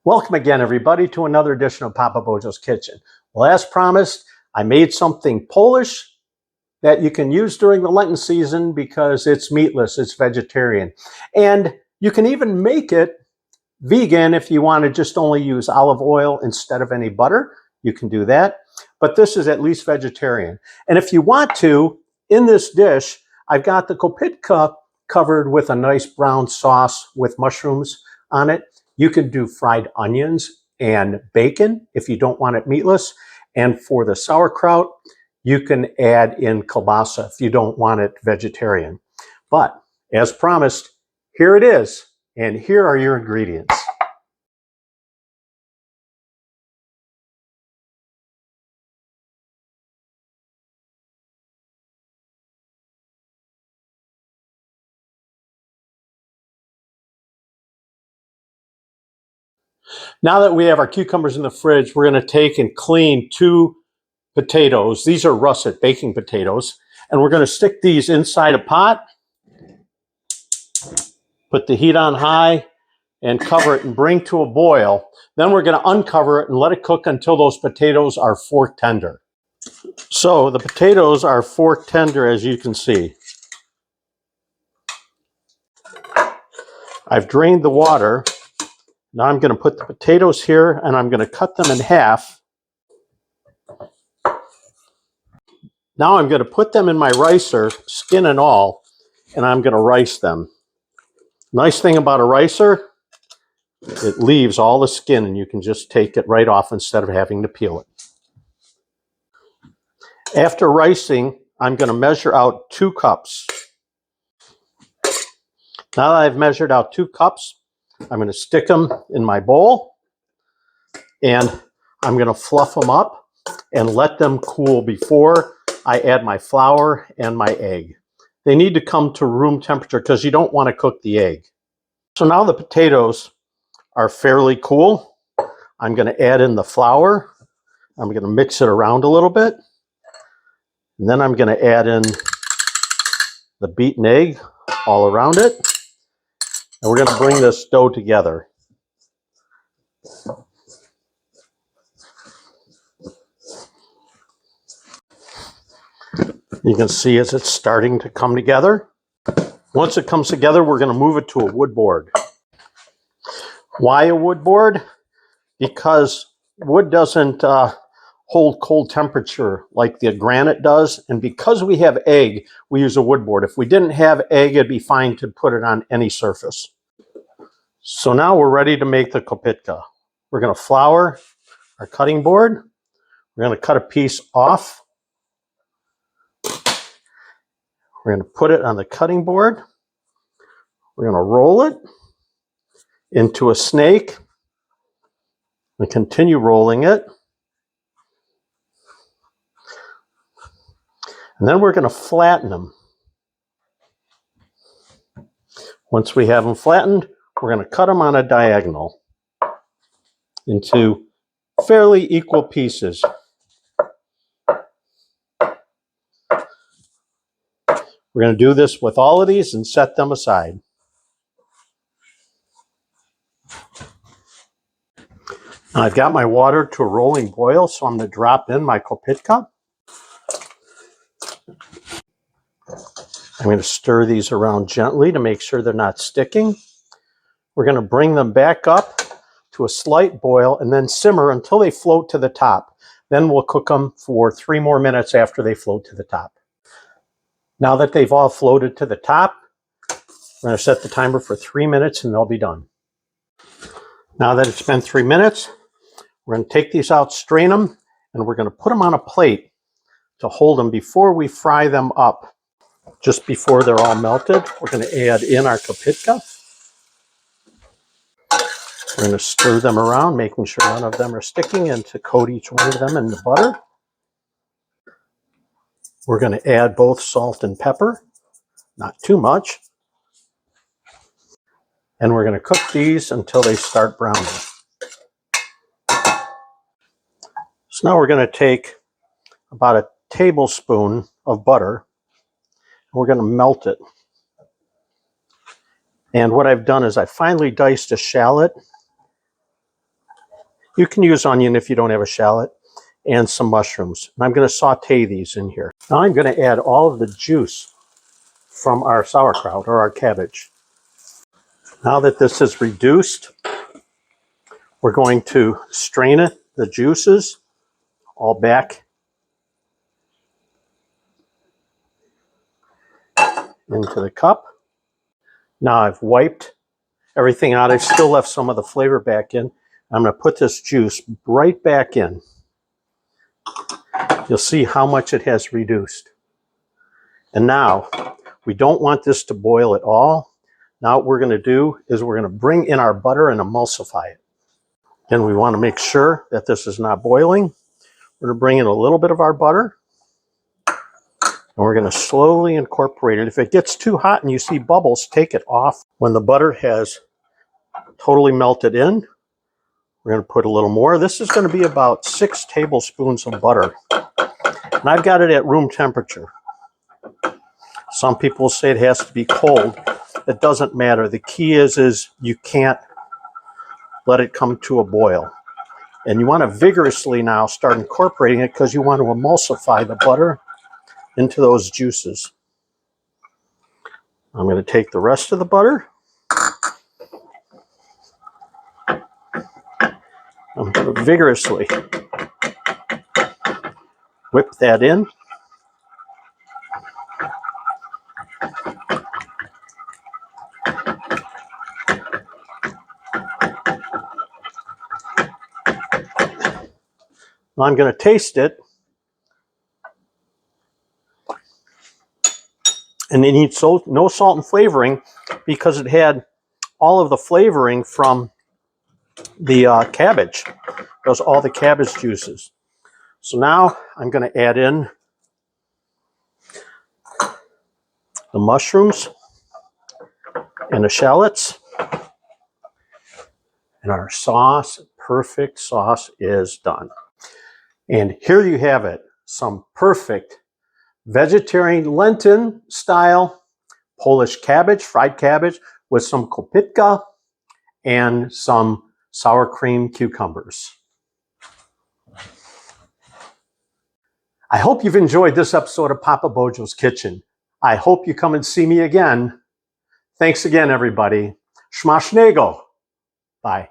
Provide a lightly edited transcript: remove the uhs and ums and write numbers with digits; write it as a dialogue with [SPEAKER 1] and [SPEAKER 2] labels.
[SPEAKER 1] Welcome again, everybody, to another edition of Papa Bojo's Kitchen. Well, as promised, I made something Polish that you can use during the Lenten season because it's meatless, it's vegetarian. And you can even make it vegan if you want to just only use olive oil instead of any butter. You can do that. But this is at least vegetarian. And if you want to, in this dish, I've got the KOPYTKA covered with a nice brown sauce with mushrooms on it. You can do fried onions and bacon if you don't want it meatless. And for the sauerkraut, you can add in kielbasa if you don't want it vegetarian. But as promised, here it is. And here are your ingredients. Now that we have our cucumbers in the fridge, we're going to take and clean 2 potatoes. These are russet baking potatoes. And we're going to stick these inside a pot, put the heat on high, and cover it and bring to a boil. Then we're going to uncover it and let it cook until those potatoes are fork tender. So the potatoes are fork tender, as you can see. I've drained the water. Now I'm going to put the potatoes here and I'm going to cut them in half. Now I'm going to put them in my ricer, skin and all, and I'm going to rice them. Nice thing about a ricer, it leaves all the skin and you can just take it right off instead of having to peel it. After ricing, I'm going to measure out 2 cups. Now that I've measured out 2 cups, I'm going to stick them in my bowl and I'm going to fluff them up and let them cool before I add my flour and my egg. They need to come to room temperature because you don't want to cook the egg. So now the potatoes are fairly cool. I'm going to add in the flour. I'm going to mix it around a little bit. And then I'm going to add in the beaten egg all around it. And we're going to bring this dough together. You can see as it's starting to come together. Once it comes together, we're going to move it to a wood board. Why a wood board? Because wood doesn't hold cold temperature like the granite does. And because we have egg, we use a wood board. If we didn't have egg, it'd be fine to put it on any surface. So now we're ready to make the KOPYTKA. We're going to flour our cutting board. We're going to cut a piece off. We're going to put it on the cutting board. We're going to roll it into a snake and continue rolling it. And then we're going to flatten them. Once we have them flattened, we're going to cut them on a diagonal into fairly equal pieces. We're going to do this with all of these and set them aside. Now I've got my water to a rolling boil, so I'm going to drop in my KOPYTKA. I'm going to stir these around gently to make sure they're not sticking. We're going to bring them back up to a slight boil and then simmer until they float to the top. Then we'll cook them for 3 more minutes after they float to the top. Now that they've all floated to the top, we're going to set the timer for 3 minutes and they'll be done. Now that it's been 3 minutes, we're going to take these out, strain them, and we're going to put them on a plate to hold them before we fry them up. Just before they're all melted, we're going to add in our KOPYTKA. We're going to stir them around, making sure none of them are sticking, and to coat each one of them in the butter. We're going to add both salt and pepper, not too much. And we're going to cook these until they start browning. So now we're going to take about a tablespoon of butter. We're going to melt it. And what I've done is I finely diced a shallot. You can use onion if you don't have a shallot, and some mushrooms. And I'm going to saute these in here. Now I'm going to add all of the juice from our sauerkraut or our cabbage. Now that this is reduced, we're going to strain it, the juices, all back into the cup. Now I've wiped everything out. I've still left some of the flavor back in. I'm going to put this juice right back in. You'll see how much it has reduced. And now, we don't want this to boil at all. Now what we're going to do is we're going to bring in our butter and emulsify it. And we want to make sure that this is not boiling. We're going to bring in a little bit of our butter. And we're going to slowly incorporate it. If it gets too hot and you see bubbles, take it off. When the butter has totally melted in, we're going to put a little more. This is going to be about 6 tablespoons of butter. And I've got it at room temperature. Some people say it has to be cold. It doesn't matter. The key is you can't let it come to a boil. And you want to vigorously now start incorporating it because you want to emulsify the butter into those juices. I'm going to take the rest of the butter. I'm going to vigorously whip that in. Now I'm going to taste it. And it needs no salt and flavoring because it had all of the flavoring from the cabbage. Those all the cabbage juices. So now I'm going to add in the mushrooms and the shallots. And our sauce, perfect sauce, is done. And here you have it, some perfect vegetarian Lenten style Polish cabbage, fried cabbage with some KOPYTKA and some sour cream cucumbers. I hope you've enjoyed this episode of Papa Bojo's Kitchen. I hope you come and see me again. Thanks again, everybody. Smacznego. Bye.